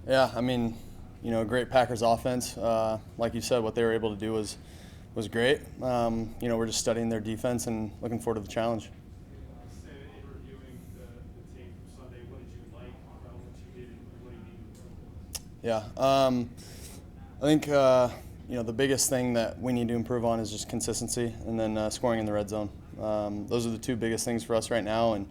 Yeah, I mean, great Packers offense. Like you said, what they were able to do was great. We're just studying their defense and looking forward to the challenge. Sam, in reviewing the tape from Sunday, what did you like about what you did and what do you need to improve? Yeah, I think the biggest thing that we need to improve on is just consistency, and then scoring in the red zone. Those are the two biggest things for us right now, and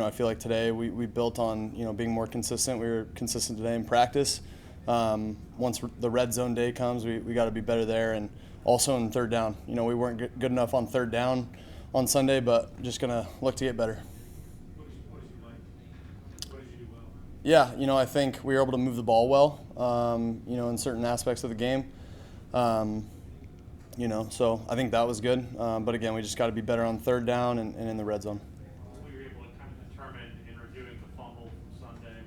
I feel like today we built on being more consistent. We were consistent today in practice. Once the red zone day comes, we got to be better there, and also in third down. We weren't good enough on third down on Sunday, but just gonna look to get better. What did you like? What did you do well? Yeah, I think we were able to move the ball well, in certain aspects of the game. So I think that was good. But again, we just got to be better on third down and in the red zone. What were you able to kind of determine in reviewing the fumble from Sunday?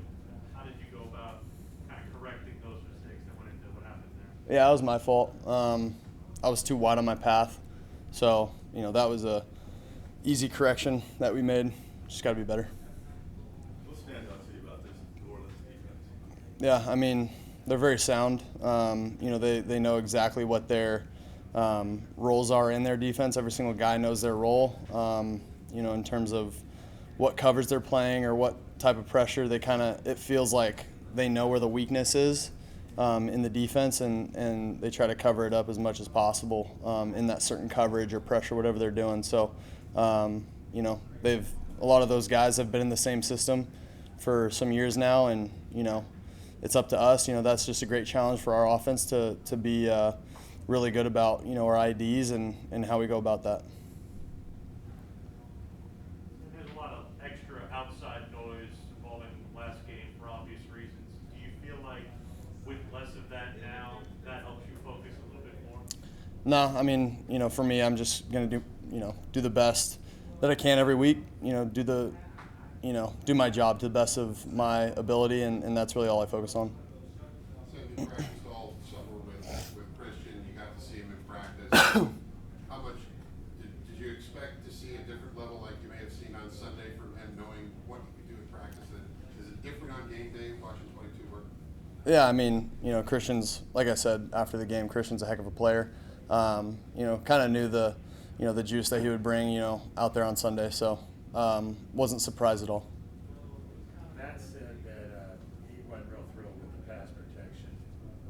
How did you go about kind of correcting those mistakes that went into what happened there? Yeah, that was my fault. I was too wide on my path. So, that was a easy correction that we made. Just got to be better. What stands out to you about this New Orleans defense? Yeah, I mean, they're very sound. They know exactly what their roles are in their defense. Every single guy knows their role, in terms of what covers they're playing or what type of pressure. It feels like they know where the weakness is in the defense, and they try to cover it up as much as possible in that certain coverage or pressure, whatever they're doing. So, a lot of those guys have been in the same system for some years now, and, it's up to us. That's just a great challenge for our offense to be really good about, our IDs and how we go about that. There's a lot of extra outside noise involving the last game for obvious reasons. Do you feel like with less of that now, that helps you focus a little bit more? No, I mean, for me, I'm just gonna do the best that I can every week. Do my job to the best of my ability, and that's really all I focus on. So you practiced all summer with Christian. You got to see him in practice. How much did you expect to see a different level like you may have seen on Sunday from him, knowing what he could do in practice? Is it different on game day watching 22 work? Yeah, I mean, Christian's, like I said after the game, Christian's a heck of a player. Kind of knew the juice that he would bring, out there on Sunday. So wasn't surprised at all. Matt said that he wasn't real thrilled with the pass protection.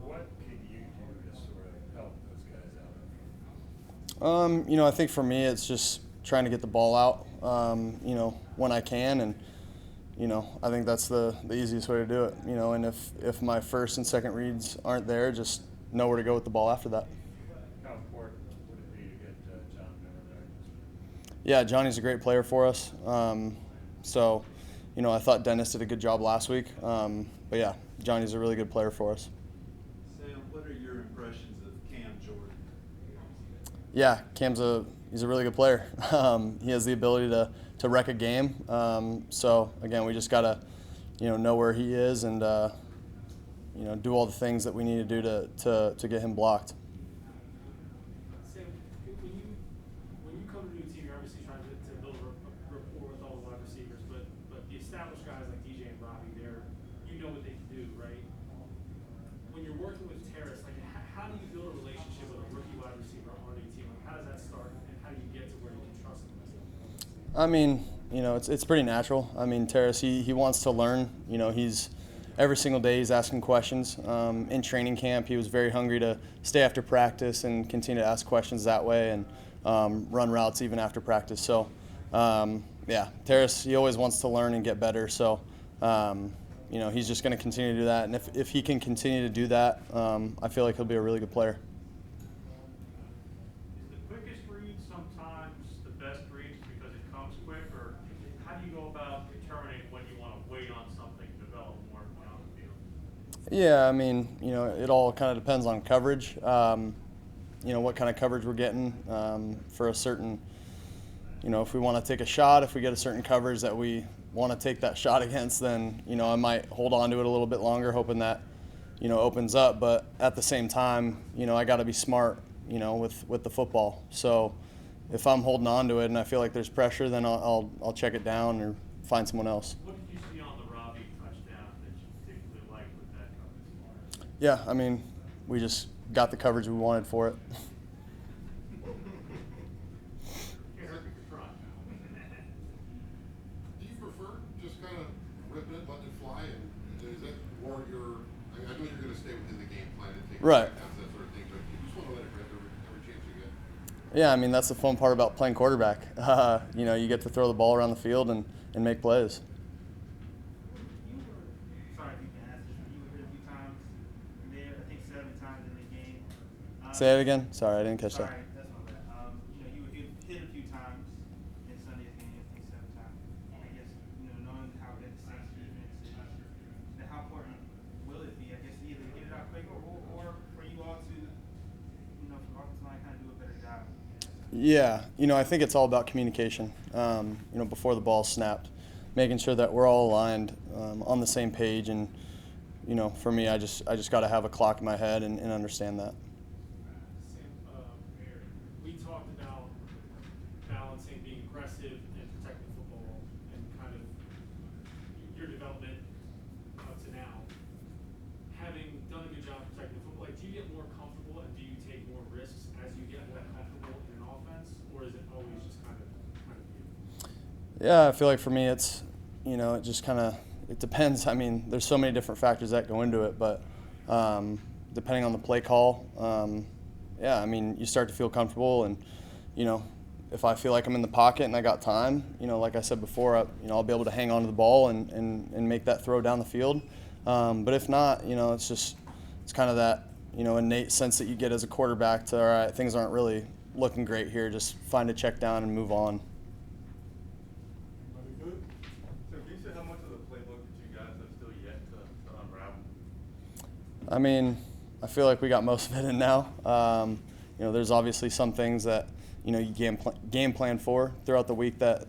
What can you do to sort of help those guys out? I think for me, it's just trying to get the ball out, when I can, and I think that's the easiest way to do it. And if my first and second reads aren't there, just know where to go with the ball after that. How important would it be to get John Miller back? Yeah, Johnny's a great player for us. So, I thought Dennis did a good job last week. But yeah, Johnny's a really good player for us. Sam, what are your impressions of Cam Jordan? Yeah, he's a really good player. He has the ability to wreck a game. So again, we just gotta, know where he is and do all the things that we need to do to get him blocked. Sam, when you come to a new team, you're obviously trying to build a rapport with all the wide receivers, but the established guys like DJ and Robbie, you know what they can do, right? When you're working with Terrace, like how do you build a relationship with a rookie wide receiver on a new team? Like, how does that start, and how do you get to where you can trust him? I mean, it's pretty natural. I mean, Terrace, he wants to learn. He's every single day he's asking questions. In training camp, he was very hungry to stay after practice and continue to ask questions that way and run routes even after practice. So, yeah, Terrace, he always wants to learn and get better. So, he's just going to continue to do that. And if he can continue to do that, I feel like he'll be a really good player. Is the quickest read sometimes the best read just because it comes quick, or how do you go about determining when you want to wait on something to develop more beyond the field? Yeah, I mean, it all kind of depends on coverage. What kind of coverage we're getting for a certain, if we want to take a shot, if we get a certain coverage that we want to take that shot against, then, I might hold on to it a little bit longer, hoping that, opens up. But at the same time, I got to be smart, with the football. So if I'm holding on to it and I feel like there's pressure, then I'll check it down or find someone else. What did you see on the Robbie touchdown that you particularly like Yeah, I mean, we just got the coverage we wanted for it. Do you prefer just kind of ripping it, letting it fly, and is that more your? I know you're going to stay within the game plan and take Right. checkdowns, that sort of thing, but you just want to let it rip every chance you get. Yeah, I mean, that's the fun part about playing quarterback. You get to throw the ball around the field and make plays. You were, sorry if you can ask this, but you were hit a few times there, I think 7 times in the game. Say it again. Sorry, I didn't catch Sorry, that. that's my bad. You were hit a few times in Sunday's game, I think 7 times. I guess, knowing how good the Saints defense is, how important will it be, I guess, to either get it out quicker or for you all to, for the offensive line kind of do a better job? Yeah, I think it's all about communication. Before the ball snapped, making sure that we're all aligned on the same page, and for me, I just got to have a clock in my head and understand that. Sam, we talked about balancing being aggressive and protecting the football and kind of your development up to now. Having done a good job protecting the football, do you get more comfortable and do you take more risks as you get more comfortable in an offense, or is it always just kind of you? Yeah, I feel like for me, it's it just kind of it depends. I mean, there's so many different factors that go into it, but depending on the play call, yeah, I mean, you start to feel comfortable, and if I feel like I'm in the pocket and I got time, like I said before, I'll be able to hang on to the ball and make that throw down the field. But if not, it's kind of that innate sense that you get as a quarterback to, all right, things aren't really looking great here, just find a check down and move on. So can you say how much of the playbook that you guys have still yet to unravel? I mean, I feel like we got most of it in now. There's obviously some things that you game plan for throughout the week that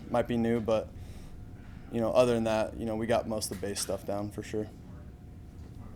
might be new, but other than that, we got most of the base stuff down for sure.